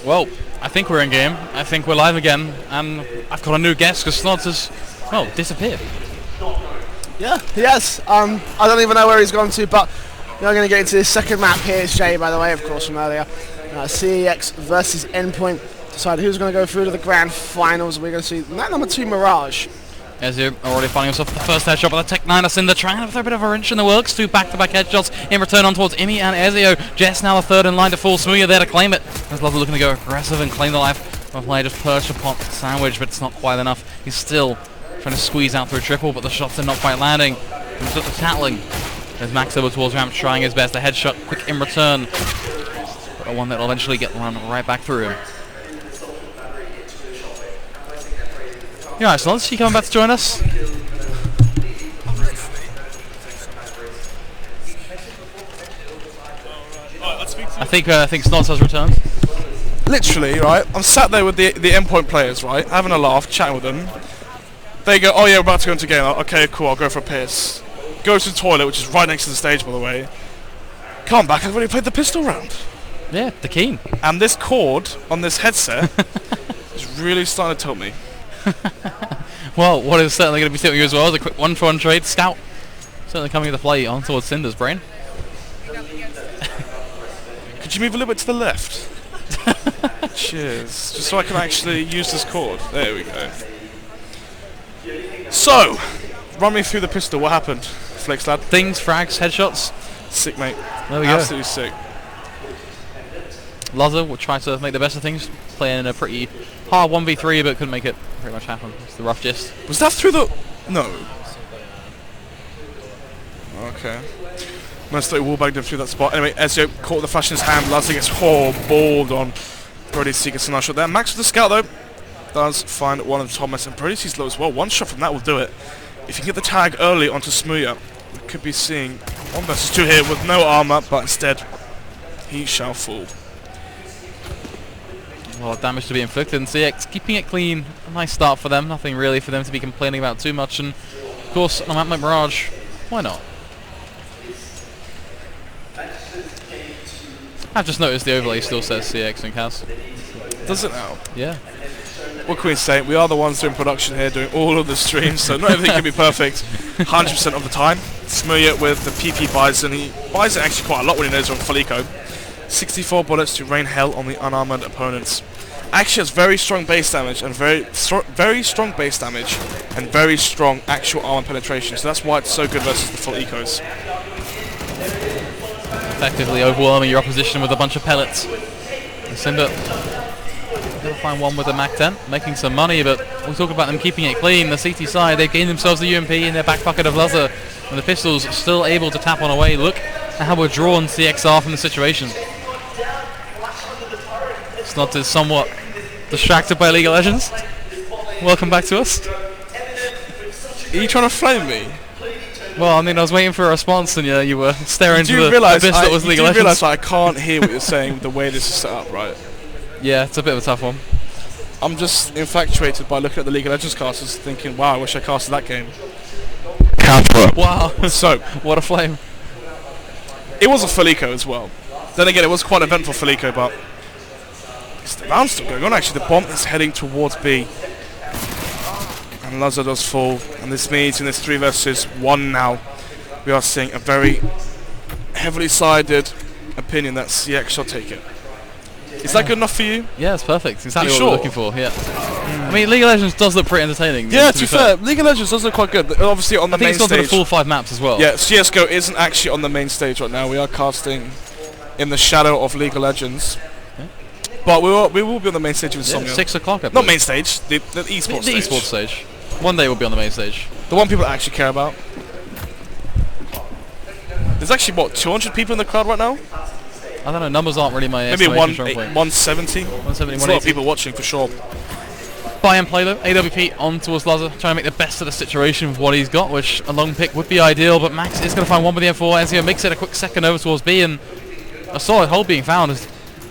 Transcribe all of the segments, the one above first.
Well, I think we're in game. I think we're live again, and I've got a new guest because Snods has, well, disappeared. Yeah, he has. I don't even know where he's gone to, but we're going to get into this second map here. It's Jay, by the way, of course, from earlier. CEX versus Endpoint. Decide who's going to go through to the grand finals. We're going to see map number 2, Mirage. Ezio already finding himself the first headshot by the Tech 9 in the trying to throw a bit of a wrench in the works. 2 back-to-back headshots in return on towards Imi and Ezio. Jess now the third in line to fall. Smooya there to claim it. As Lover looking to go aggressive and claim the life. The player just perched upon Sandwich, but it's not quite enough. He's still trying to squeeze out through triple, but the shots are not quite landing. He's got the tattling. There's Max over towards ramp, trying his best. A headshot, quick in return. But one that'll eventually get run right back through him. You alright, Snods? You coming back to join us? I think Snods has returned. Literally, right? I'm sat there with the Endpoint players, right? Having a laugh, chatting with them. They go, oh yeah, we're about to go into game. Okay, cool, I'll go for a piss. Go to the toilet, which is right next to the stage, by the way. Come back, I've already played the pistol round. Yeah, the keen. And this cord on this headset is really starting to tilt me. Well, what is certainly going to be tilting you as well is a quick one-for-one trade. Scout certainly coming into play on towards Cinder's brain. Could you move a little bit to the left? Cheers. Just so I can actually use this cord. There we go. So, run me through the pistol. What happened, Flakes lad? Things, frags, headshots. Sick, mate. There we Absolutely sick. Laza will try to make the best of things, playing a pretty hard 1v3, but couldn't make it pretty much happen. It's the rough gist. Was that through the... No. Okay. Most likely wallbagged him through that spot. Anyway, Ezio caught the flash in his hand. Laza gets balled on. Brody C gets a nice shot there. Max with the scout, though, does find one of Thomas, and Brody C's low as well. One shot from that will do it. If you can get the tag early onto Smooya, we could be seeing 1 versus 2 here with no armor, but instead, he shall fall. A lot of damage to be inflicted, and CeX keeping it clean. A nice start for them. Nothing really for them to be complaining about too much, and of course, on a map like Mirage, why not? I've just noticed the overlay still says CeX in CAS. Does it now? Yeah. What can we say? We are the ones doing production here, doing all of the streams, so not everything can be perfect 100% of the time. Smooya with the PP Bison. He buys it actually quite a lot when he knows on Felico. 64 bullets to rain hell on the unarmored opponents. Actually has very strong base damage and very strong base damage and very strong actual armor penetration. So that's why it's so good versus the full ecos. Effectively overwhelming your opposition with a bunch of pellets. And Cinder going to find one with the Mac 10, making some money, but we'll talk about them keeping it clean. The CT side, they've gained themselves the UMP in their back pocket of Laza, and the pistols still able to tap on away. Look at how we're drawn CX are from the situation. Snot is somewhat distracted by League of Legends. Welcome back to us. Are you trying to flame me? Well, I mean, I was waiting for a response, and yeah, you were staring into the abyss that was League of Legends. You realise I can't hear what you're saying the way this is set up, right? Yeah, it's a bit of a tough one. I'm just infatuated by looking at the League of Legends casters, thinking, wow, I wish I casted that game. Wow. So, what a flame. it was a Felico as well. Then again, it was quite an eventful Felico, but the round's still going on actually. The bomb is heading towards B. And Laza does fall. And this means in this 3 versus 1 now, we are seeing a very heavily sided opinion that CX shall take it. Is that good enough for you? Yeah, it's perfect. Exactly what sure? we're looking for, yeah. I mean, League of Legends does look pretty entertaining. Yeah, to be fair, League of Legends does look quite good. Obviously on the main stage. I think it's got the full 5 maps as well. Yeah, CSGO isn't actually on the main stage right now. We are casting in the shadow of League of Legends. But we will be on the main stage of Insomnia. 6 o'clock, I believe. Not main stage, the esports stage. The esports stage. One day we'll be on the main stage. The one people actually care about. There's actually, what, 200 people in the crowd right now? I don't know, numbers aren't really my maybe estimation. 170? 170, There's a lot of people watching for sure. Buy and play though, AWP on towards Laza, trying to make the best of the situation with what he's got, which a long pick would be ideal, but Max is going to find one with the M4. Ezio makes it a quick second over towards B, and a solid hold being found is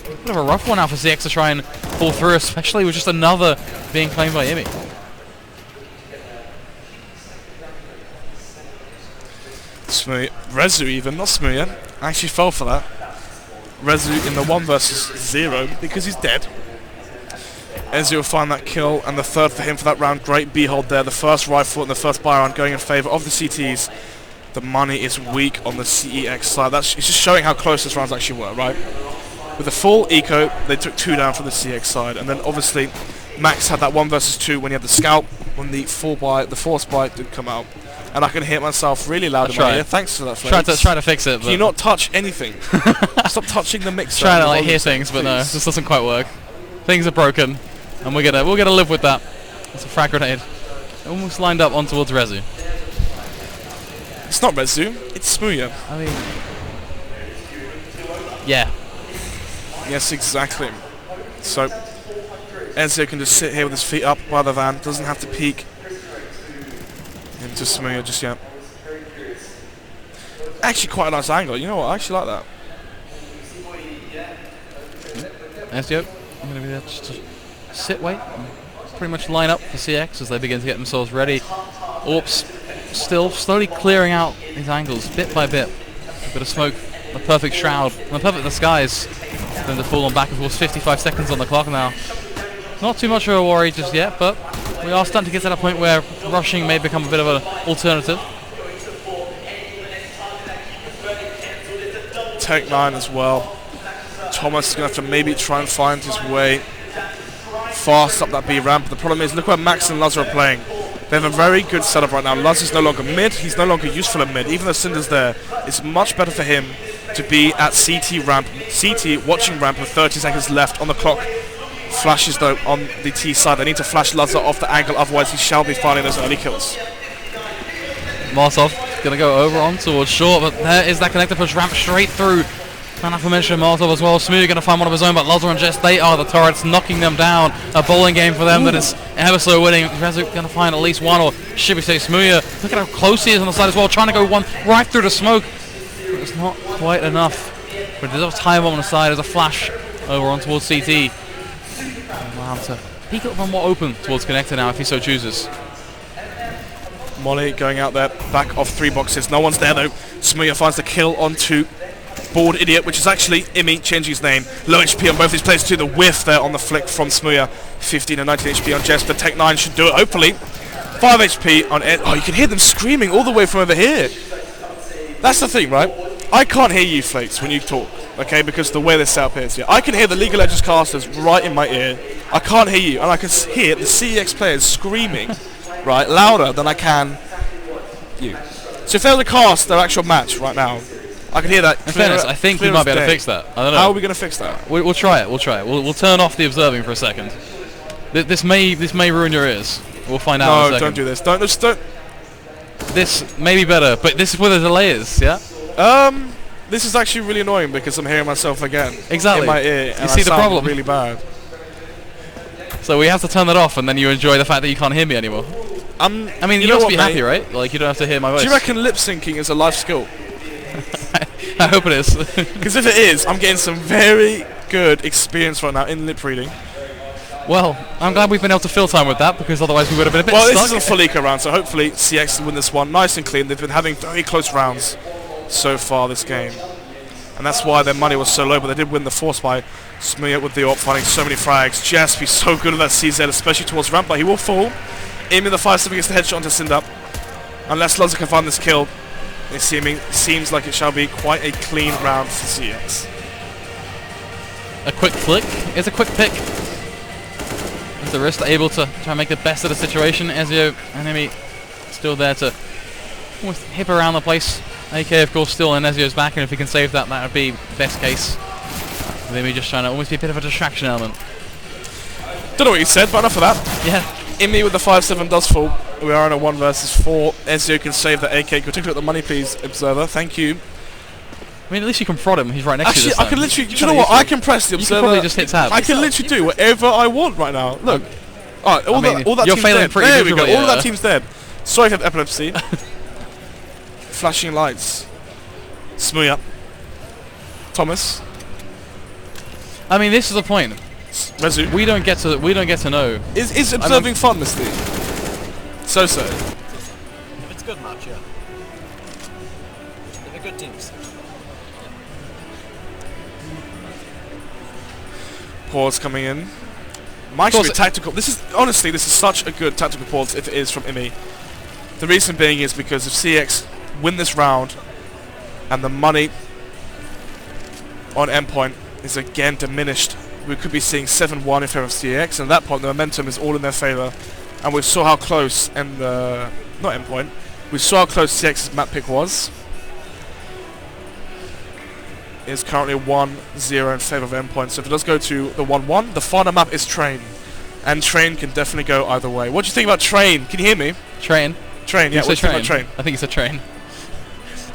a bit of a rough one now for CX to try and pull through, especially with just another being claimed by Imi. Smooya, Rezu even, not Smooya, actually fell for that. Rezu in the 1 versus 0 because he's dead. Ezio will find that kill, and the third for him for that round. Great B-hold there. The first rifle and the first buy round going in favour of the CTs. The money is weak on the CEX side. It's just showing how close this rounds actually were, right? With the full eco, they took 2 down from the CX side, and then obviously Max had that 1 versus 2 when he had the scout, when the force buy did come out. And I can hear myself really loud in my ear. Thanks for that, Flex. Try to fix it. Can you not touch anything? Stop touching the mixer. Trying to like hear things, but no, this doesn't quite work. Things are broken. And we're gonna live with that. It's a frag grenade. Almost lined up on towards Rezu. It's not Rezu, it's Smooya. I mean, yeah. Yes, exactly. So Ezio can just sit here with his feet up by the van. Doesn't have to peek into Smooya just yet. Actually, quite a nice angle. You know what? I actually like that. Ezio, I'm gonna be there just to sit, wait, and pretty much line up for CX as they begin to get themselves ready. Orps still slowly clearing out these angles bit by bit. A bit of smoke, a perfect shroud, and a perfect disguise. Then to fall on back and forth. 55 seconds on the clock now. Not too much of a worry just yet, but we are starting to get to that point where rushing may become a bit of an alternative. Tech 9 as well. Thomas is going to have to maybe try and find his way fast up that B ramp. The problem is, look where Max and Luz are playing. They have a very good setup right now. Luz is no longer mid. He's no longer useful at mid. Even though Cinder's there, it's much better for him to be at CT ramp. CT watching ramp with 30 seconds left on the clock. Flashes though on the T side. They need to flash Luzza off the angle, otherwise he shall be finding those early kills. Marsov going to go over on towards short, but there is that connector push ramp straight through. And aforementioned Marsov as well. Smooth going to find one of his own, but Luzza and Jess, they are the turrets knocking them down. A bowling game for them that is ever so winning. Rezu going to find at least one, or should we say Smooya. Look at how close he is on the side as well, trying to go one right through the smoke. But it's not quite enough. But there's a time bomb on the side. There's a flash over on towards CT. Allow him to peek a little more open towards connector now if he so chooses. Molly going out there, back off 3 boxes. No one's there though. Smooya finds the kill onto Bored Idiot, which is actually Imi changing his name. Low HP on both these players too. The whiff there on the flick from Smooya. 15 and 19 HP on Jess, but Tech 9 should do it, hopefully. 5 HP on Ed. Oh, you can hear them screaming all the way from over here. That's the thing, right? I can't hear you, Flakes, when you talk, okay, because the way this setup is. Yeah, I can hear the League of Legends casters right in my ear. I can't hear you, and I can hear the CEX players screaming, right, louder than I can you. So if there was a cast, their actual match right now, I can hear that. In fairness, I think we might be able to fix that. I don't know. How are we going to fix that? We'll try it. We'll try it. We'll turn off the observing for a second. This may ruin your ears. We'll find out in a second. No, don't do this. Don't. This may be better, but this is where the delay is, yeah? This is actually really annoying because I'm hearing myself again. Exactly. In my ear. And you see the problem? Really bad. So we have to turn that off, and then you enjoy the fact that you can't hear me anymore. I mean, you must be happy, right? Like, you don't have to hear my voice. Do you reckon lip syncing is a life skill? I hope it is. Because if it is, I'm getting some very good experience right now in lip reading. Well, I'm glad we've been able to fill time with that, because otherwise we would have been a bit stuck. Well, this is a full eco round, so hopefully CX will win this one nice and clean. They've been having very close rounds so far this game. And that's why their money was so low, but they did win the force by Smooya with the AWP finding so many frags. Jasp, he's so good at that CZ, especially towards ramp, but he will fall. Aiming the 5-7 gets the headshot onto Cinder. Unless Luzza can find this kill, it seems like it shall be quite a clean round for CX. A quick flick is a quick pick. Is the wrist able to try and make the best of the situation? Ezio, enemy, still there to almost hip around the place. AK, of course, still in Ezio's back, and if he can save that, that would be best case. Maybe just trying to almost be a bit of a distraction element. Don't know what you said, but enough of that. Yeah. Imi with the 5-7 does fall. We are in a 1 versus 4. Ezio can save the AK. Could take a look at the money, please, Observer. Thank you. I mean, at least you can prod him. He's right next to you. Actually, I can literally. Do you know what? I can press the Observer. You can probably just hit tab. I can literally do whatever I want right now. Look. Alright, all that you're team's failing dead. pretty There we go. visually, All of that team's dead. Sorry for the epilepsy. Flashing lights. Smooya. Thomas. I mean, this is the point. Rezu. We don't get to know. Is observing fun, Misty? So. If it's good match, yeah. If they're good teams. pause coming in. Might actually be tactical. This is honestly, this is such a good tactical pause if it is from IMI. The reason being is because if CeX win this round and the money on Endpoint is again diminished, we could be seeing 7-1 in favor of CeX, and at that point the momentum is all in their favor. And we saw how close, and not Endpoint, we saw how close CX's map pick was. Is currently 1-0 in favor of Endpoint. So if it does go to the 1-1, the final map is Train. And Train can definitely go either way. What do you think about Train? Can you hear me? Train. Train, yeah, what do you think about Train? I think it's a train.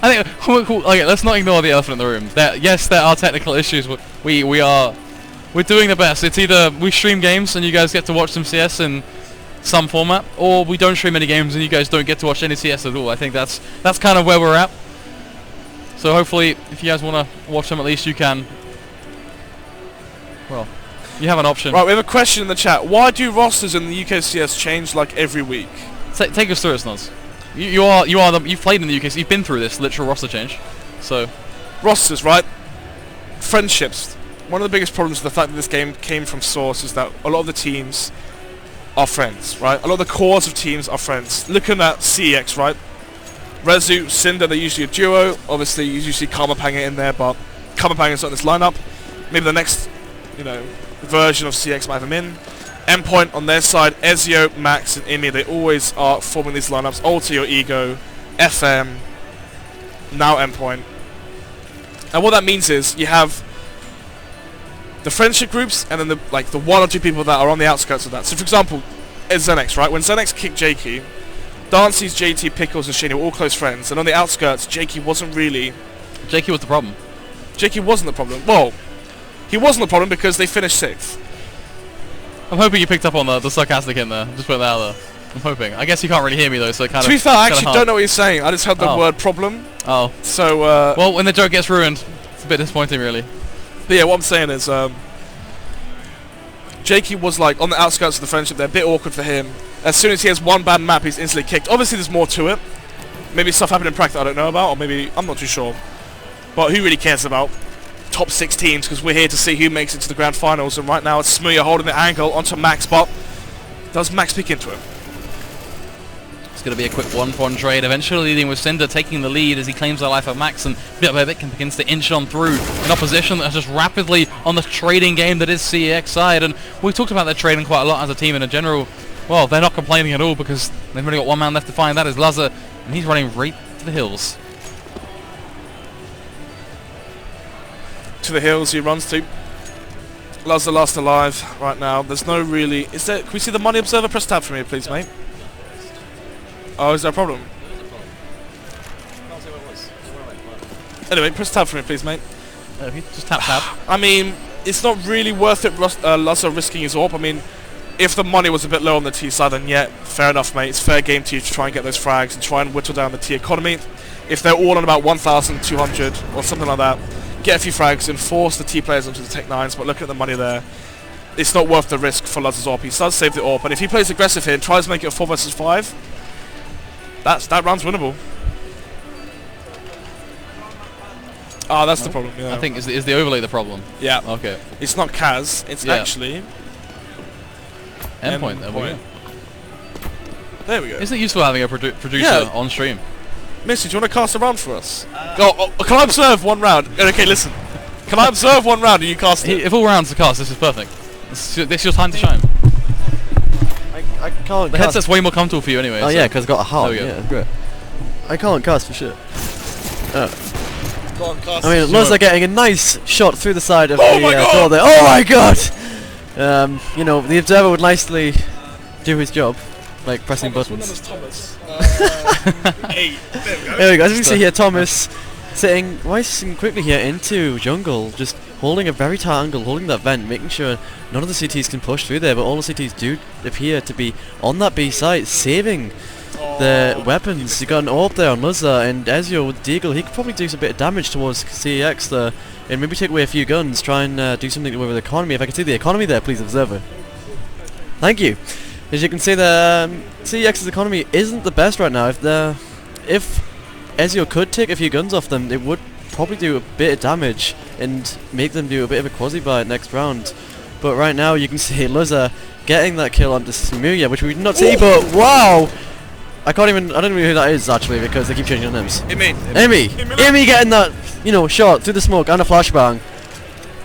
I think, okay, let's not ignore the elephant in the room. Yes, there are technical issues. We're doing the best. It's either we stream games and you guys get to watch some CS in some format, or we don't stream any games and you guys don't get to watch any CS at all. I think that's kind of where we're at. So hopefully, if you guys want to watch them, at least you can. Well, you have an option. Right, we have a question in the chat. Why do rosters in the UKCS change like every week? Take us through it, Snoz. You've played in the UK, so you've been through this literal roster change. So rosters, right? Friendships. One of the biggest problems with the fact that this game came from Source is that a lot of the teams are friends, right? A lot of the cores of teams are friends. Looking at CeX, right? Rezu, Cinder, they're usually a duo. Obviously, you usually see Karmapanga in there, but Karmapanga's not in this lineup. Maybe the next, version of CeX might have him in. Endpoint on their side, Ezio, Max, and IMI, they always are forming these lineups. Alter Your Ego, FM, now Endpoint. And what that means is you have the friendship groups and then the one or two people that are on the outskirts of that. So for example, it's Zenex, right? When Zenex kicked Jakey, Dancy's, JT, Pickles, and Shaney were all close friends, and on the outskirts, Jakey wasn't really... Jakey was the problem. Jakey wasn't the problem. Well, he wasn't the problem because they finished 6th. I'm hoping you picked up on the sarcastic in there. Just put that out there. I'm hoping. I guess you can't really hear me though, so it kind of... To be fair, I actually don't know what you're saying. I just heard the word problem. Oh. So, well, when the joke gets ruined, it's a bit disappointing, really. But yeah, what I'm saying is, Jakey was on the outskirts of the friendship. They're a bit awkward for him. As soon as he has one bad map, he's instantly kicked. Obviously, there's more to it. Maybe stuff happened in practice I don't know about, or maybe I'm not too sure. But who really cares about top 6 teams? Because we're here to see who makes it to the grand finals. And right now, it's Smooya holding the angle onto Max. But does Max pick into him? It's going to be a quick 1-1 trade. Eventually, leading with Cinder taking the lead as he claims the life of Max, and bit by bit begins to inch on through an opposition that is just rapidly on the trading game that is CeX side. And we talked about their trading quite a lot as a team in a general. Well, they're not complaining at all because they've only got one man left to find. That is Lazar, and he's running right to the hills. To the hills he runs to. Lazar last alive right now. There's no really... Is there... Can we see the money observer? Press tab for me, please, mate. Oh, is there a problem? Anyway, press tab for me, please, mate. Just tap tab. I mean, it's not really worth it, Lazar risking his AWP. I mean, if the money was a bit low on the T side, then yeah, fair enough, mate. It's fair game to you to try and get those frags and try and whittle down the T economy. If they're all on about 1,200 or something like that, get a few frags and force the T players onto the Tech 9s, but looking at the money there, it's not worth the risk for Lazar's AWP. He does save the AWP, and if he plays aggressive here and tries to make it a 4 versus 5, that round's winnable. Ah, that's the problem, yeah. I think is the overlay the problem? Yeah. Okay. It's not Kaz, it's actually... Endpoint, there we go. There we go. Isn't it useful having a producer on stream? Missy, do you want to cast a round for us? Can I observe one round? Okay, listen. Can I observe one round and you cast it? If all rounds are cast, this is perfect. This is your time to shine. I can't. The headset's way more comfortable for you anyway. Oh yeah, because I've got a heart. There we go. Yeah, great. I can't cast for shit. Go on, cast. I mean, Luz are getting a nice shot through the side of the door there. Oh my god! The observer would nicely do his job, like pressing buttons. Thomas. There we go. As we see here, Thomas sitting quickly here into jungle, just holding a very tight angle, holding that vent, making sure none of the CTs can push through there, but all the CTs do appear to be on that B site, saving the weapons. You got an AWP there on Luzza, and Ezio with Deagle, he could probably do some bit of damage towards CeX there, and maybe take away a few guns, try and do something with the economy. If I can see the economy there, please, observer. Thank you. As you can see, the CeX's economy isn't the best right now. If Ezio could take a few guns off them, it would probably do a bit of damage and make them do a bit of a quasi-buy next round. But right now you can see Luzza getting that kill onto Smooya, which we did not see, but wow! I don't even know who that is actually because they keep changing their names. Imi getting that, shot through the smoke and a flashbang.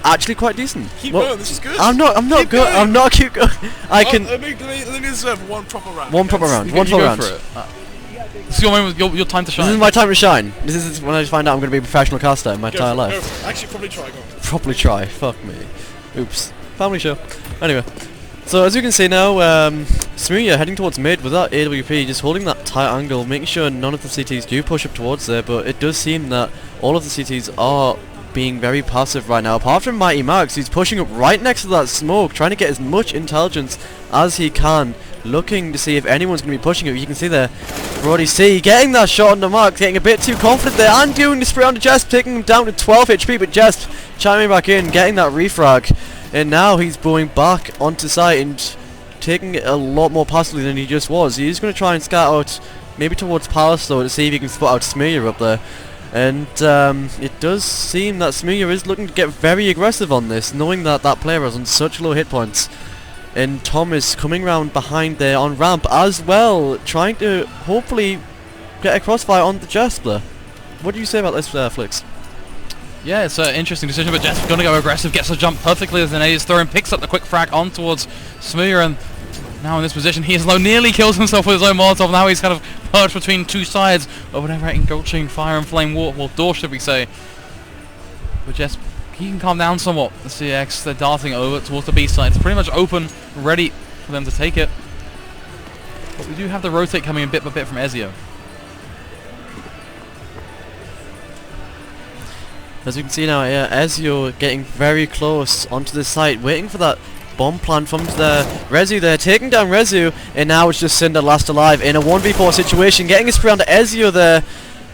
Actually quite decent. Keep going, this is good. I'm not good. Going. I'm not keep going. Let me deserve one proper round. One proper round. One full round. This is your time to shine. This is my time to shine. This is when I find out I'm going to be a professional caster in my entire life. Actually, probably try. Go on. Probably try. Fuck me. Oops. Family show. Anyway. So as you can see now, Smooya heading towards mid with that AWP, just holding that tight angle, making sure none of the CTs do push up towards there, but it does seem that all of the CTs are being very passive right now, apart from Mighty Max, who's pushing up right next to that smoke, trying to get as much intelligence as he can, looking to see if anyone's going to be pushing it. You can see there, Brody C getting that shot on the mark, getting a bit too confident there, and doing the spray on the Jest, taking him down to 12 HP, but Jest chiming back in, getting that refrag. And now he's going back onto site and taking it a lot more passively than he just was. He's going to try and scout out maybe towards Palace though to see if he can spot out Smooya up there. And it does seem that Smooya is looking to get very aggressive on this, knowing that that player is on such low hit points. And Thomas coming round behind there on ramp as well, trying to hopefully get a crossfire on the Jest there. What do you say about this, Flix? Yeah, it's an interesting decision, but Jeff's going to go aggressive, gets a jump perfectly as an A's throw and picks up the quick frag on towards Smooya, and now in this position he is low, nearly kills himself with his own Molotov. Now he's kind of perched between two sides of an ever-engulfing fire and flame door, should we say. But Jeff, he can calm down somewhat. The CX, they're darting over towards the B side. It's pretty much open, ready for them to take it. But we do have the rotate coming in bit by bit from Ezio. As you can see now, Ezio getting very close onto the site, waiting for that bomb plant from the Rezu there, taking down Rezu, and now it's just Cinder last alive in a 1v4 situation, getting a spray onto Ezio there,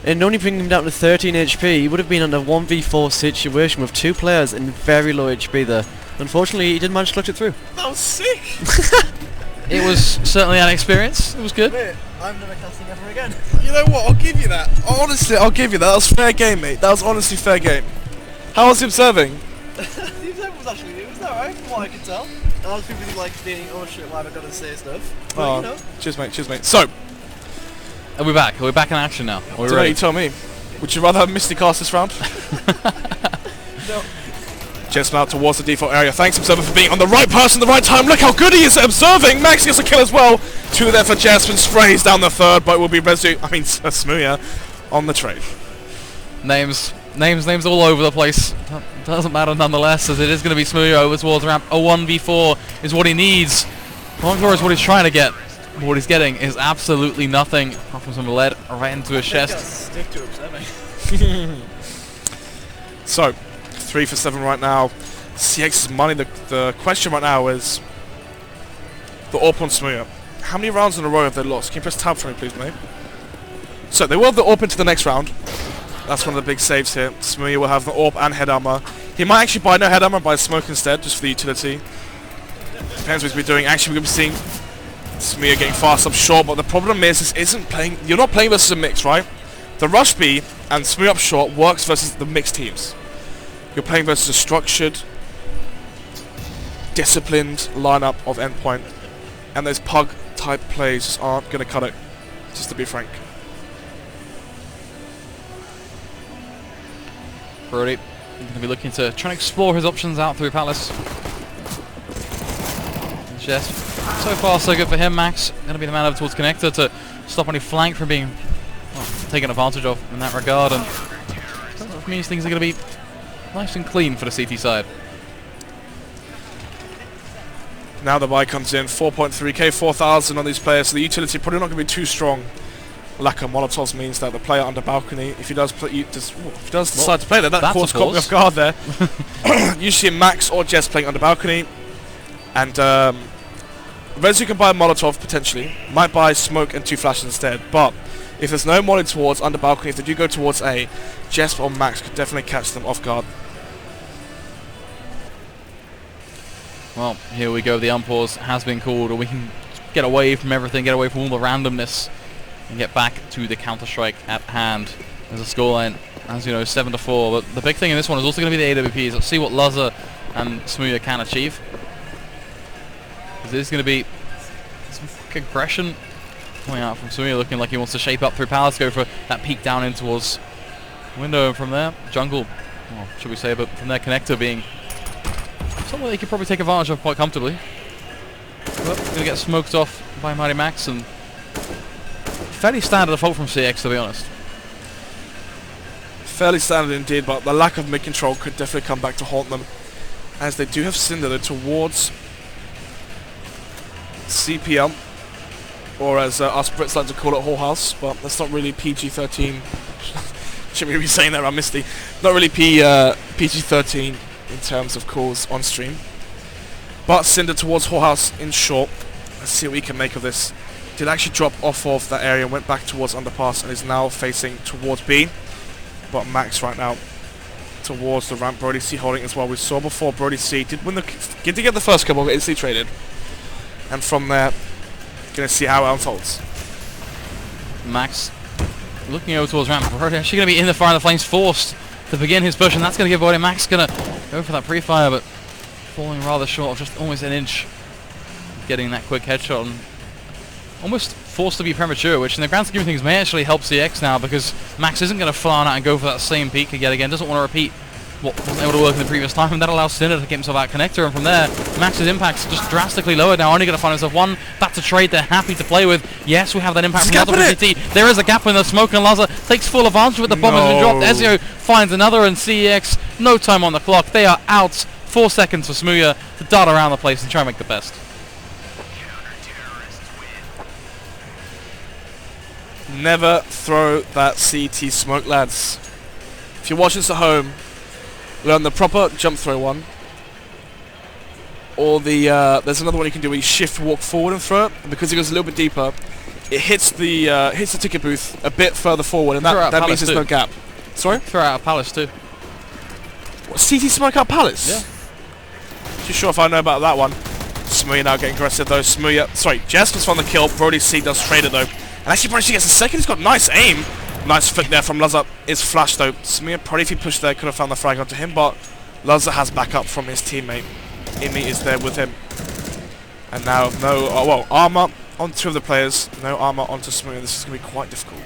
and only bringing him down to 13 HP. He would have been in a 1v4 situation with two players in very low HP there. Unfortunately, he didn't manage to clutch it through. That was sick! It was certainly an experience. It was good. Wait, I'm never casting ever again. You know what, I'll give you that. Honestly, I'll give you that. That was fair game, mate. That was honestly fair game. How was he observing? The observer was actually, it was alright from what I could tell. And I was people like being, oh shit, why have I got to say stuff? But, you know. Cheers, mate. So, Are we back? Are we back in action now? Are we you ready? tell me. Would you rather have Misty cast this round? No. Just out towards the default area. Thanks, Observer, for being on the right person at the right time. Look how good he is at observing. Max gets a kill as well. Two there for Jasmine. Sprays down the third, but it will be Smooya on the trade. Names all over the place. Doesn't matter nonetheless, as it is going to be Smooya over towards ramp. A 1v4 is what he needs. Encore is what he's trying to get. But what he's getting is absolutely nothing, apart from some lead right into his chest. Stick to observing. So, 3 for 7 right now. CX's money. The question right now is the AWP on Smooya. How many rounds in a row have they lost? Can you press tab for me, please, mate? So they will have the AWP into the next round. That's one of the big saves here. Smooya will have the AWP and head armor. He might actually buy no head armor, buy smoke instead, just for the utility. Depends what he's doing. Actually, we're going to be seeing Smooya getting fast up short, but the problem is this isn't playing. You're not playing versus a mix, right? The rush B and Smooya up short works versus the mixed teams. You're playing versus a structured, disciplined lineup of Endpoint, and those pug type plays just aren't going to cut it, just to be frank. Brody going to be looking to try and explore his options out through Palace. Just so far so good for him. Max going to be the man over towards Connector to stop any flank from being taken advantage of in that regard, and that means things are going to be nice and clean for the CT side. Now the buy comes in, 4.3k, 4,000 on these players, so the utility probably not going to be too strong. Lack of Molotovs means that the player under balcony, if he does decide to play there, that of course caught me off guard there. Usually Max or Jess playing under balcony, and Rezu can buy a Molotov potentially, might buy smoke and 2 flashes instead, but if there's no molly towards under balcony, if they do go towards A, Jess or Max could definitely catch them off guard. Well, here we go. The unpause has been called, or we can get away from everything, get away from all the randomness, and get back to the Counter-Strike at hand. There's a scoreline, as you know, 7-4. But the big thing in this one is also going to be the AWPs. Let's see what Luzza and Smooya can achieve. There's going to be some quick aggression coming out from Smooya, looking like he wants to shape up through Palace, go for that peek down in towards window, and from there, jungle, well, should we say, but from there, connector being somewhere they could probably take advantage of quite comfortably. But going to get smoked off by Mighty Max, and fairly standard default from CeX, to be honest. Fairly standard indeed, but the lack of mid-control could definitely come back to haunt them, as they do have Cinder though towards CPL, or as us Brits like to call it, Whorehouse, but that's not really PG-13. Shouldn't we be saying that around Misty? Not really PG-13 in terms of calls on stream. But Cinder towards Whorehouse in short. Let's see what we can make of this. Did actually drop off of that area, went back towards underpass, and is now facing towards B. But Max right now towards the ramp. Brody C holding as well. We saw before Brody C did get the first couple, but instantly traded. And from there, gonna see how it unfolds. Max looking over towards ramp. Brody actually going to be in the fire of the flames, forced to begin his push, and that's going to give away. Max going to go for that pre-fire, but falling rather short of just almost an inch, getting that quick headshot, and almost forced to be premature, which in the grand scheme of things may actually help CeX now, because Max isn't going to fly on out and go for that same peak again, doesn't want to repeat what wasn't able to work in the previous time, and that allows Cinder to get himself out connector, and from there, Max's impact's just drastically lowered now, only going to find himself one. That's a trade they're happy to play with. Yes, we have that impact from the WCT. There is a gap in the smoke, and Laza takes full advantage with the bomb has been dropped. Ezio finds another, and CeX, no time on the clock. They are out. 4 seconds for Smooya to dart around the place and try and make the best. Never throw that CT smoke, lads. If you're watching this at home, learn the proper jump throw one, or the there's another one you can do where you shift walk forward and throw it, and because it goes a little bit deeper, it hits the ticket booth a bit further forward, and that means there's no gap. Sorry? Throw out of Palace too. What, CT smoke out Palace? Yeah. Too sure if I know about that one. Smooya now getting aggressive though. Jasper's found the kill. Brody C does trade it though. And actually Brody C gets a second. He's got nice aim. Nice flick there from Lazza. Is flashed though. Smooya probably if he pushed there could have found the frag onto him, but Lazza has backup from his teammate. Imi is there with him. And now no armor on two of the players. No armor onto Smooya. This is going to be quite difficult.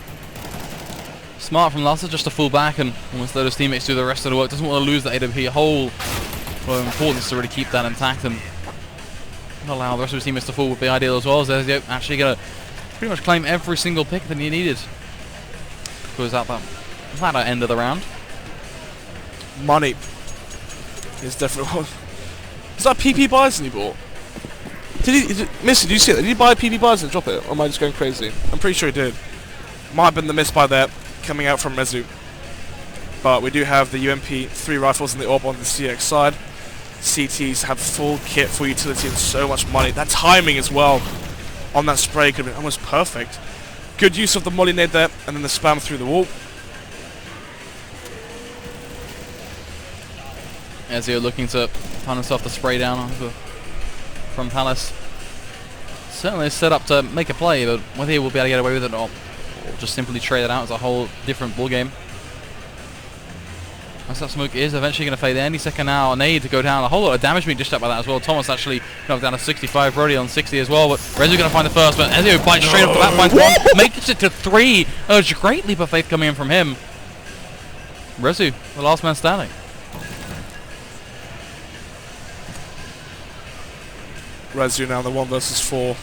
Smart from Lazza just to fall back and almost let his teammates do the rest of the work. Doesn't want to lose the AWP whole importance to really keep that intact and not allow the rest of his teammates to fall would be ideal as well, as Ezio actually going to pretty much claim every single pick that he needed. Close out that latter end of the round. Money is definitely one. Is that PP Bison he bought? Missy, did you see that? Did he buy a PP Bison and drop it? Or am I just going crazy? I'm pretty sure he did. Might have been the miss by there coming out from Rezu. But we do have the UMP 3 rifles in the AWP on the CX side. CTs have full kit, full utility, and so much money. That timing as well on that spray could have been almost perfect. Good use of the molly nade there, and then the spam through the wall. Ezio looking to find himself the spray down from Palace. Certainly set up to make a play, but whether he will be able to get away with it or just simply trade it out is a whole different ballgame. As that smoke is eventually going to fade any second now. A nade to go down. A whole lot of damage being dished up by that as well. Thomas actually knocked down to 65. Brody on 60 as well. But Rezu going to find the first. But Ezio bites straight off the bat. Finds one. Makes it to 3. Oh, it's a great leap of faith coming in from him. Rezu, the last man standing. Rezu now the 1 versus 4.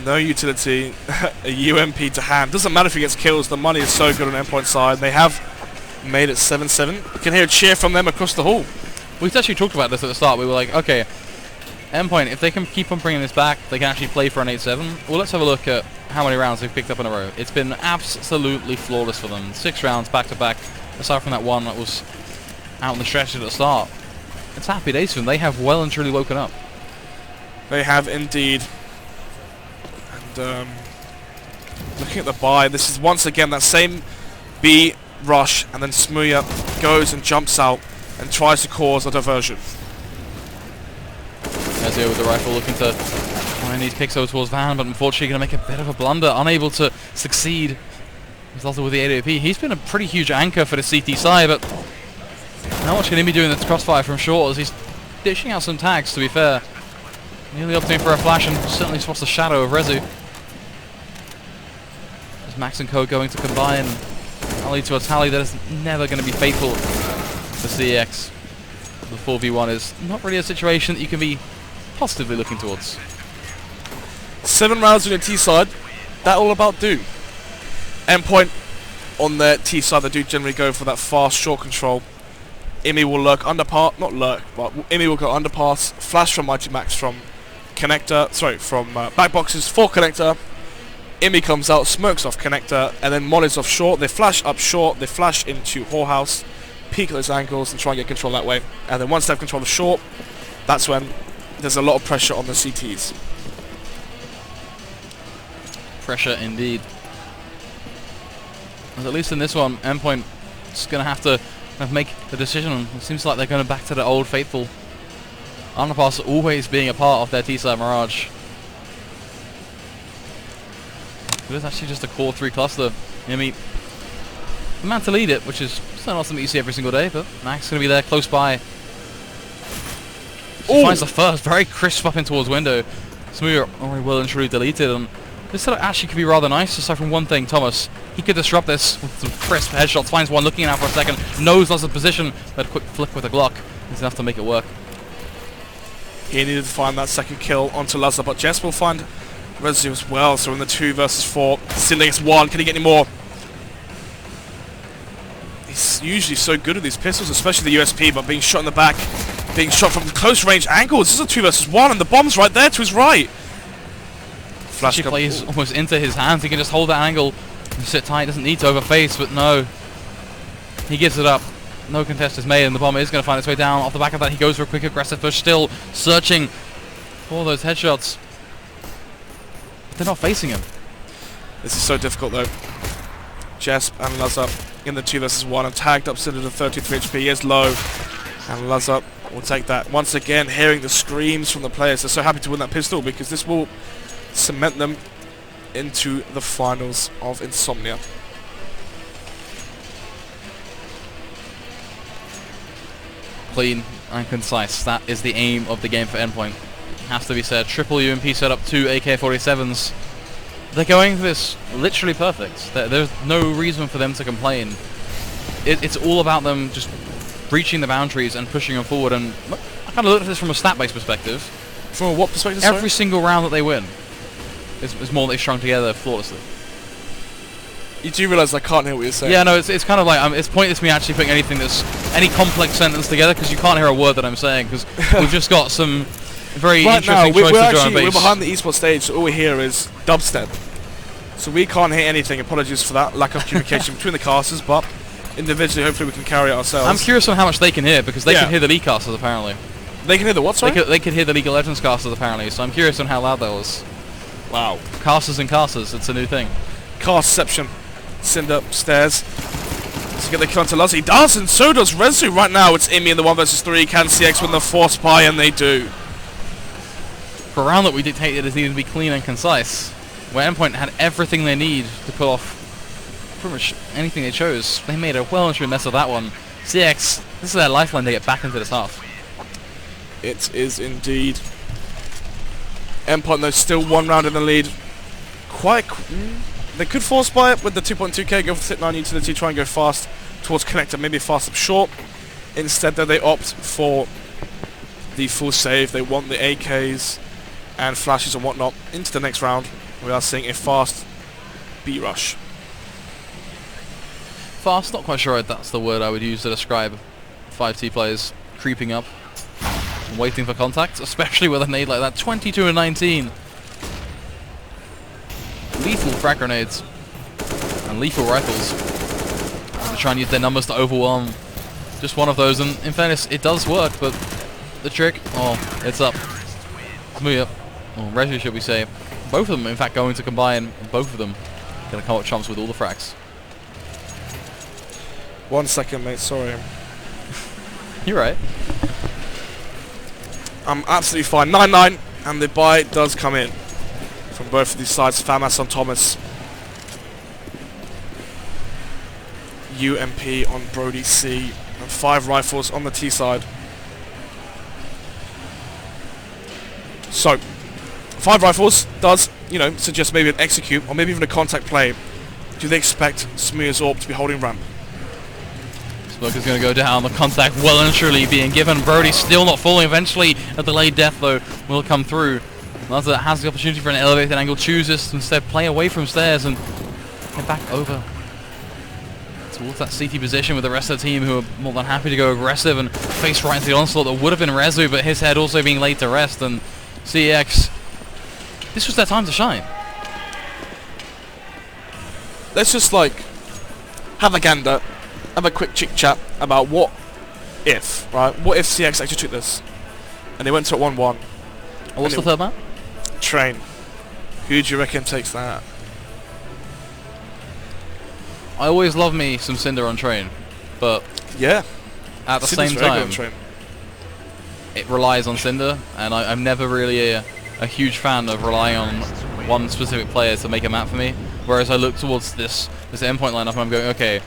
No utility, a UMP to hand. Doesn't matter if he gets kills, the money is so good on Endpoint side. They have made it 7-7. You can hear a cheer from them across the hall. We've actually talked about this at the start. We were like, okay, Endpoint, if they can keep on bringing this back, they can actually play for an 8-7. Well, let's have a look at how many rounds they've picked up in a row. It's been absolutely flawless for them. 6 rounds back-to-back, aside from that one that was out in the stretch at the start. It's happy days for them. They have well and truly woken up. They have indeed. Looking at the buy, this is once again that same B rush, and then Smooya goes and jumps out and tries to cause a diversion. Ezio with the rifle looking to find these picks over towards Van, but unfortunately going to make a bit of a blunder, unable to succeed. He's also with the AWP. He's been a pretty huge anchor for the CT side, but not much can he be doing this crossfire from short as he's dishing out some tags, to be fair. Nearly opting for a flash and certainly spots the shadow of Rezu. As Max and Co going to combine, that'll lead to a tally that is never going to be faithful for CeX. The 4v1 is not really a situation that you can be positively looking towards. 7 rounds on your T side, that all about do. Endpoint on their T side, they do generally go for that fast short control. Imi will lurk underpass, not lurk, but Imi will go underpass, flash from Mighty Max from connector, sorry, from back boxes for connector. Imi comes out, smokes off connector, and then mollies off short. They flash up short, they flash into whorehouse, peek at those angles and try and get control that way. And then once they have control of short, that's when there's a lot of pressure on the CTs. Pressure indeed. But at least in this one, Endpoint is going to have to make the decision. It seems like they're going back to the old faithful. Underpass always being a part of their T-side Mirage. It is actually just a core 3 cluster. I mean, the man to lead it, which is still not something you see every single day, but Max is going to be there close by. He finds the first, very crisp up in towards window. Smooth already well and truly deleted, and this setup actually could be rather nice, aside from one thing, Thomas. He could disrupt this with some crisp headshots, finds one looking out for a second, knows lots of position, but a quick flick with a Glock is enough to make it work. He needed to find that second kill onto Lazar, but Jess will find Rezu as well, so in the 2 versus 4, still against 1, can he get any more? He's usually so good at these pistols, especially the USP, but being shot in the back, being shot from close range angles. This is a 2 versus 1, and the bomb's right there to his right. Flash He plays almost into his hands. He can just hold that angle and sit tight. Doesn't need to overface, but no. He gives it up. No contest is made, and the bomb is going to find its way down. Off the back of that, he goes for a quick aggressive push, still searching for those headshots. But they're not facing him. This is so difficult though. Jesp and Lazar in the 2 versus 1 and tagged up Cinder to 33 HP. He is low, and Lazar will take that. Once again, hearing the screams from the players. They're so happy to win that pistol because this will cement them into the finals of Insomnia. Clean and concise. That is the aim of the game for Endpoint. Has to be said. Triple UMP setup, 2 AK-47s. They're going for this literally perfect. There's no reason for them to complain. It's all about them just breaching the boundaries and pushing them forward. And I kind of look at this from a stat-based perspective. From a what perspective? Every single round that they win is more they strung together flawlessly. You do realise I can't hear what you're saying. Yeah, no, it's kind of like it's pointless me actually putting any complex sentence together because you can't hear a word that I'm saying because we've just got some very right now, interesting choices we're behind the esports stage, so all we hear is dubstep. So we can't hear anything. Apologies for that lack of communication between the casters, but individually, hopefully we can carry it ourselves. I'm curious on how much they can hear because they can hear the League casters apparently. They can hear the what, sorry? They could hear the League of Legends casters apparently, so I'm curious on how loud that was. Wow. Casters and casters, it's a new thing. Castception. Cinder upstairs to get the counter. He does, and so does Rezu right now. It's Imi in the 1 versus 3. Can CeX win the force pie? And they do. For a round that we dictated is needed to be clean and concise, where Endpoint had everything they need to pull off pretty much anything they chose. They made a well and true mess of that one. CeX, this is their lifeline to get back into this half. It is indeed. Endpoint though still 1 round in the lead. They could force buy it with the 2.2k, go for sit 9 utility, try and go fast towards connector, maybe fast up short. Instead though they opt for the full save. They want the AKs and flashes and whatnot into the next round. We are seeing a fast B rush. Fast, not quite sure if that's the word I would use to describe 5T players creeping up and waiting for contact, especially with a nade like that. 22 and 19. Lethal frag grenades and lethal rifles. They're trying to use their numbers to overwhelm just one of those, and in fairness, it does work, but the trick, it's up. It's moving up. Or Rezu, should we say. Both of them, in fact, going to combine. Both of them going to come up chumps with all the frags. 1 second, mate, sorry. You're right. I'm absolutely fine. 9-9, and the buy does come in from both of these sides. Famas on Thomas. UMP on Brody C. And 5 rifles on the T side. So, 5 rifles does, you know, suggest maybe an execute or maybe even a contact play. Do they expect Smooya's AWP to be holding ramp? Smoke is going to go down. The contact well and truly being given. Brody still not falling. Eventually, a delayed death though will come through. Lazar has the opportunity for an elevated angle. Chooses to instead play away from stairs and head back over towards that CT position with the rest of the team, who are more than happy to go aggressive and face right into the onslaught that would have been Rezu, but his head also being laid to rest. And CeX, this was their time to shine. Let's just like have a gander, have a quick chit chat about what if, right? What if CeX actually took this and they went to 1-1? What's the third map? Train. Who do you reckon takes that? I always love me some Cinder on Train, but Yeah. at the Cinder's same very good on time, Train. it relies on Cinder, and I'm never really a huge fan of relying on one specific player to make a map for me. Whereas I look towards this endpoint lineup and I'm going, okay,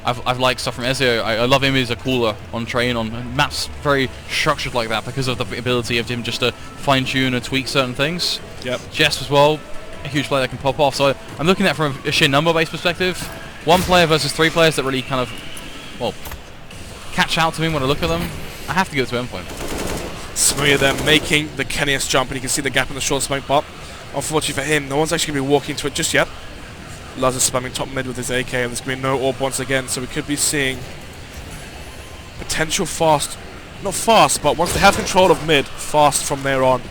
I've liked stuff from Ezio. I love him as a cooler on Train, on maps very structured like that because of the ability of him just to fine tune and tweak certain things. Yep. Jess as well, a huge player that can pop off. So I'm looking at it from a sheer number based perspective. One player versus 3 players that really kind of, well, catch out to me when I look at them. I have to give it to Endpoint. Smooya there making the Kenniest jump, and you can see the gap in the short smoke, but unfortunately for him, no one's actually going to be walking to it just yet. Lazar spamming top mid with his AK, and there's going to be no AWP once again, so we could be seeing potential fast, not fast, but once they have control of mid, fast from there on.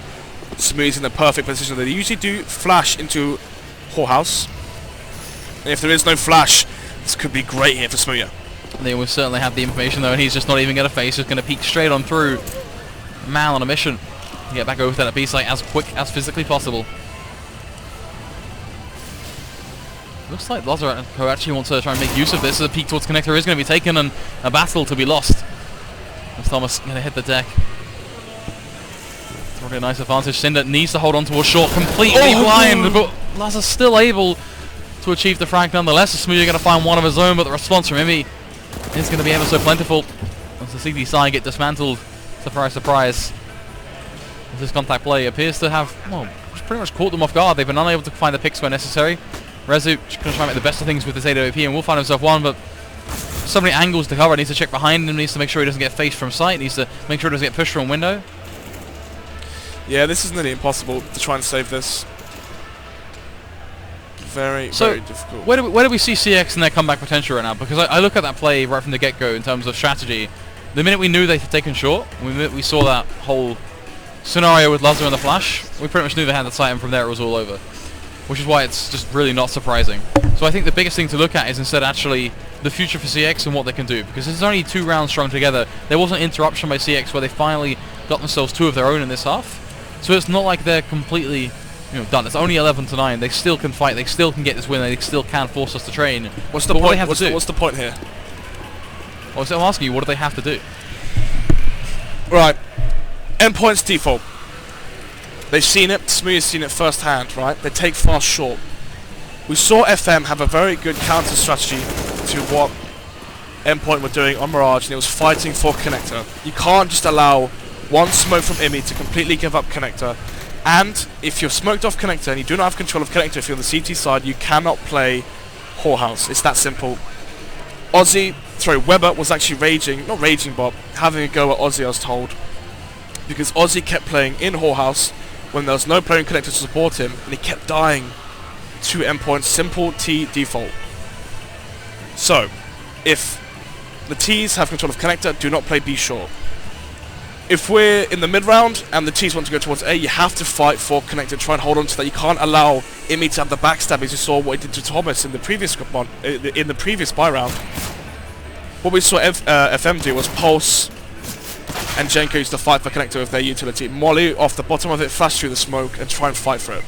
Smooya's in the perfect position. They usually do flash into whorehouse, and if there is no flash, this could be great here for Smooya. They will certainly have the information though, and he's just not even going to face. He's going to peek straight on through. Mal on a mission to get back over to that B site as quick as physically possible. Looks like Lazar actually wants to try and make use of this. A peek towards connector is going to be taken and a battle to be lost. As Thomas going to hit the deck. It's already a nice advantage. Cinder needs to hold on towards short, completely blind, but Lazar's still able to achieve the frag nonetheless. Smooya going to find one of his own, but the response from Imi is going to be ever so plentiful. As the CD side get dismantled, surprise, surprise. As this contact play appears to have, well, pretty much caught them off guard. They've been unable to find the picks where necessary. Rezu just going to try and make the best of things with his AWP and will find himself one, but so many angles to cover. Needs to check behind him, needs to make sure he doesn't get faced from sight, needs to make sure he doesn't get pushed from window. Yeah, this is nearly impossible to try and save this. Very difficult. Where do we see CeX and their comeback potential right now? Because I look at that play right from the get-go in terms of strategy. The minute we knew they had taken short, we saw that whole scenario with Lazar and the flash, we pretty much knew they had the sight, and from there it was all over. Which is why it's just really not surprising. So I think the biggest thing to look at is instead actually the future for CeX and what they can do. Because it's only 2 rounds strung together. There was an interruption by CeX where they finally got themselves 2 of their own in this half. So it's not like they're completely done. It's only 11-9. They still can fight. They still can get this win. They still can force us to train. What's the point? What's the point here? Well, so I'm asking you, what do they have to do? Right. Endpoint's default. They've seen it. Smooya's seen it firsthand, right? They take fast short. We saw FM have a very good counter strategy to what Endpoint were doing on Mirage, and it was fighting for connector. You can't just allow one smoke from Imi to completely give up connector. And if you're smoked off connector and you do not have control of connector, if you're on the CT side, you cannot play whorehouse. It's that simple. Weber was actually raging, not raging, but having a go at Ozzy, I was told. Because Ozzy kept playing in whorehouse when there was no playing connector to support him, and he kept dying to Endpoint's simple T default. So, if the T's have control of connector, do not play B short. If we're in the mid round and the T's want to go towards A, you have to fight for connector, try and hold on to that. You can't allow Imi to have the backstab, as you saw what he did to Thomas in the previous buy round. What we saw FM do was Pulse and Jenko used to fight for connector with their utility. Molly off the bottom of it, flash through the smoke and try and fight for it.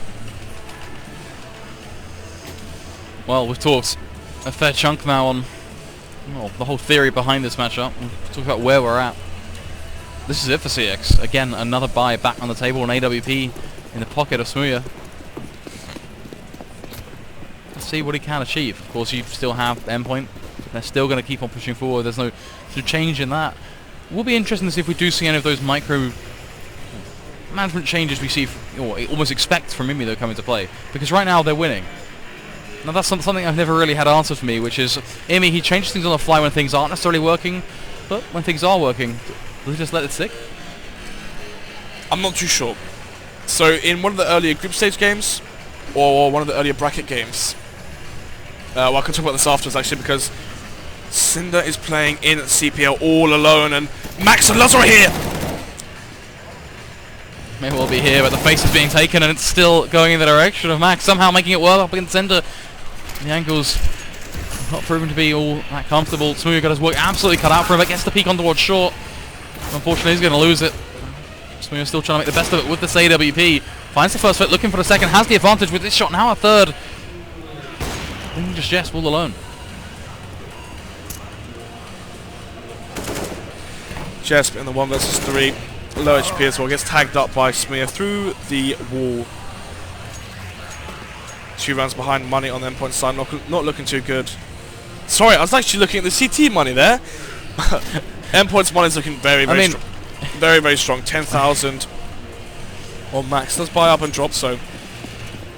Well, we've talked a fair chunk now on the whole theory behind this matchup. We've talked about where we're at. This is it for CeX. Again, another buy back on the table, an AWP in the pocket of Smooya. Let's see what he can achieve. Of course, you still have Endpoint. They're still going to keep on pushing forward. There's no change in that. It will be interesting to see if we do see any of those micro management changes we see, or almost expect from Mimi, though, come into play? Because right now they're winning. Now that's something I've never really had answered for me, which is Imi, he changes things on the fly when things aren't necessarily working, but when things are working, does he just let it stick? I'm not too sure. So in one of the earlier group stage games, or one of the earlier bracket games, well, I can talk about this afterwards actually, because Cinder is playing in CPL all alone, and Max and Luz are here! May well be here, but the face is being taken and it's still going in the direction of Max, somehow making it work up against Cinder. The angle's not proven to be all that comfortable. Smoothie got his work absolutely cut out for him, but gets the peek on towards short. Unfortunately, he's going to lose it. Smoothie still trying to make the best of it with this AWP. Finds the first hit, looking for the second, has the advantage with this shot, now a third. Then just Jess all alone. Jess in the 1 versus 3. Low HP as well, gets tagged up by Smear through the wall. 2 rounds behind money on the Endpoint side, not looking too good. Sorry, I was actually looking at the CT money there. Endpoint's money is looking very strong. Very strong. 10,000 on Max. Does buy up and drop, so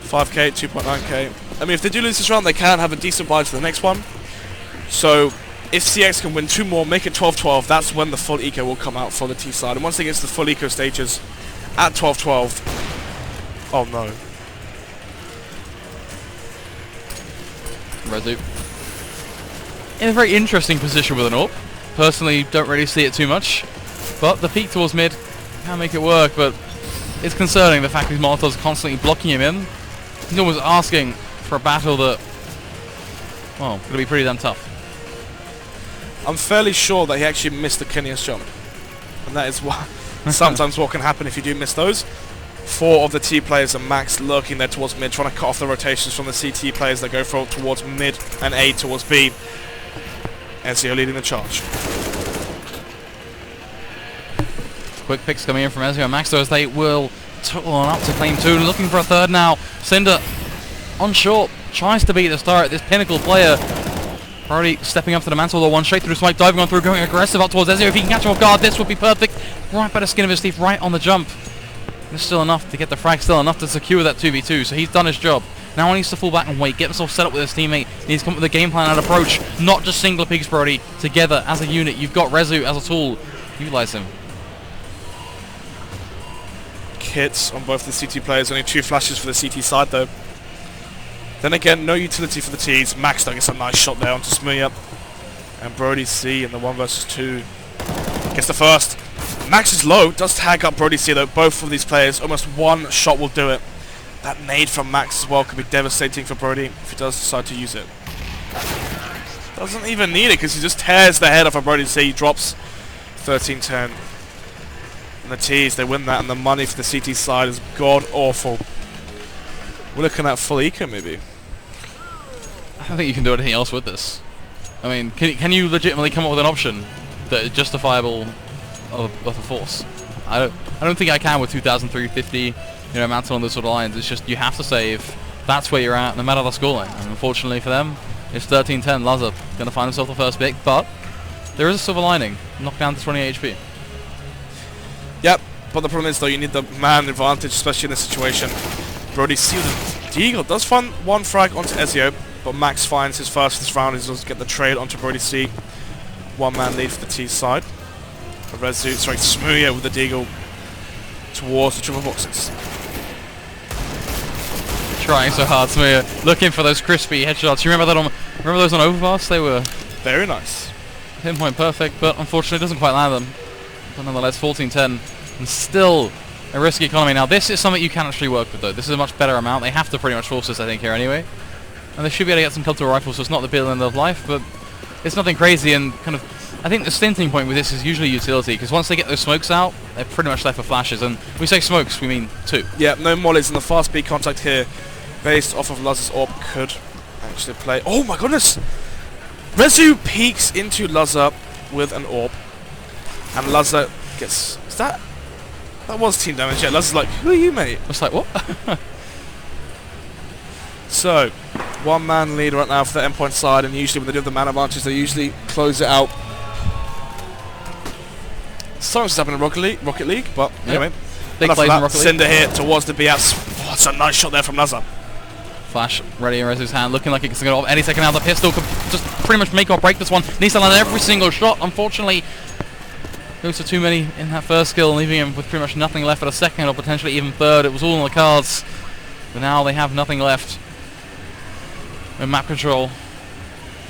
5k, 2.9k. I mean, if they do lose this round, they can have a decent buy to the next one. So if CX can win 2 more, make it 12-12, that's when the full eco will come out for the T side. And once they get to the full eco stages at 12-12, oh no. Rezu in a very interesting position with an AWP. Personally, don't really see it too much, but the peek towards mid can make it work, but it's concerning the fact these Molotovs are constantly blocking him in. He's almost asking for a battle that, well, going to be pretty damn tough. I'm fairly sure that he actually missed the Kenya's jump, and that is what sometimes what can happen if you do miss those. 4 of the T players and Max lurking there towards mid, trying to cut off the rotations from the CT players that go towards mid and A towards B. Ezio leading the charge. Quick picks coming in from Ezio and Max, though, as they will total on up to claim 2, looking for a third now. Cinder on short, tries to beat the start, this pinnacle player. Already stepping up to the mantle, the one straight through Swipe, diving on through, going aggressive up towards Ezio. If he can catch him off guard, this would be perfect. Right by the skin of his teeth, right on the jump. There's still enough to get the frag, still enough to secure that 2v2, so he's done his job. Now he needs to fall back and wait, get himself set up with his teammate. He needs to come up with a game plan and approach, not just single peaks, Brody. Together, as a unit, you've got Rezu as a tool. Utilize him. Kits on both the CT players, only 2 flashes for the CT side though. Then again, no utility for the Ts. Max though gets a nice shot there onto Smear. And Brody C in the 1 versus 2 gets the first. Max is low, does tag up Brody C though. Both of these players, almost 1 shot will do it. That nade from Max as well could be devastating for Brody if he does decide to use it. Doesn't even need it because he just tears the head off of Brody C. He drops 13-10. And the Ts, they win that, and the money for the CT side is god awful. We're looking at full eco maybe. I don't think you can do anything else with this. I mean, can you legitimately come up with an option that is justifiable of a force? I don't think I can with 2,350, mounted on those sort of lines. It's just you have to save. That's where you're at, no matter the scoreline. And unfortunately for them, it's 13-10. Laza going to find himself the first pick, but there is a silver lining. Knocked down to 20 HP. Yep, but the problem is though, you need the man advantage, especially in this situation. Brody C with the Deagle does find 1 frag onto Ezio, but Max finds his first for this round. He does get the trade onto Brody C. 1 man lead for the T side. Rezu, sorry, Smuya with the Deagle towards the triple boxes. Trying so hard, Smuya, looking for those crispy headshots. You remember those on Overpass? They were very nice. Pinpoint perfect, but unfortunately doesn't quite land them. But nonetheless, 14-10, and still a risky economy. Now this is something you can actually work with though. This is a much better amount. They have to pretty much force this, I think, here anyway. And they should be able to get some Cultural Rifles, so it's not the be-all end of life, but it's nothing crazy. And kind of, I think the stinting point with this is usually utility, because once they get those smokes out, they're pretty much left for flashes. And when we say smokes, we mean 2. Yeah, no mollies, and the fast speed contact here, based off of Luz's AWP, could actually play. Oh my goodness! Rezu peeks into Luzza with an AWP, and Luzza gets. Is that? That was team damage. Yeah, Luzza's like, who are you, mate? It's like, what? So, 1 man lead right now for the Endpoint side, and usually when they do the man advantage, they usually close it out. Something's happened in Rocket League, but anyway. Big Enough of plays in that. Rocket League. Cinder here towards the BS. Oh, that's a nice shot there from Lazar. Flash ready in Rezu's hand, looking like it's going to go off any second now. The pistol could just pretty much make or break this one. Needs to land every single shot. Unfortunately, goes for too many in that first skill, leaving him with pretty much nothing left for a second or potentially even third. It was all on the cards, but now they have nothing left. In map control,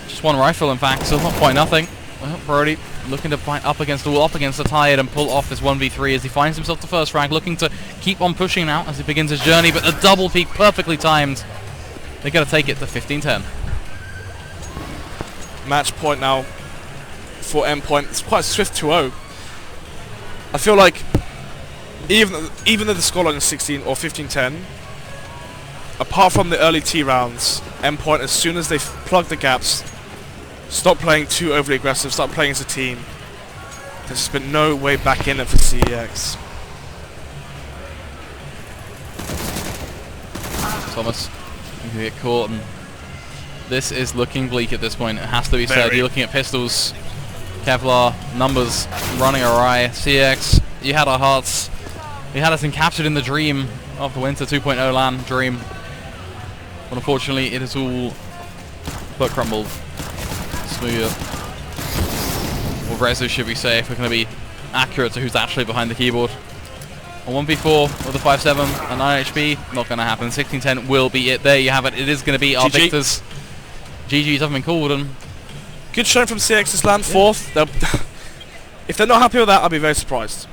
just one rifle in fact, so not quite nothing. Well, Brody looking to fight up against the wall, up against the tide, and pull off this 1v3 as he finds himself the first frag, looking to keep on pushing now as he begins his journey, but the double peak perfectly timed. They're going to take it to 15-10. Match point now for Endpoint. It's quite a swift 2-0. I feel like even though the scoreline is 16 or 15-10, apart from the early T rounds, Endpoint, as soon as they plug the gaps, stop playing too overly aggressive, start playing as a team, there's just been no way back in it for CEX. Thomas, you can get caught, and this is looking bleak at this point. It has to be said. You're looking at pistols, Kevlar, numbers running awry. CEX, you had our hearts. You had us encaptured in the dream of the Winter 2.0 LAN dream. But unfortunately, it is all but crumbled. Smooth. Or Rezu, should we say, if we're going to be accurate to who's actually behind the keyboard. A 1v4 with a 5-7 and 9 HP, not going to happen. 16-10 will be it. There you have it. It is going to be our victors. GG's haven't been called. And good showing from CEX this land, fourth. If they're not happy with that, I'll be very surprised.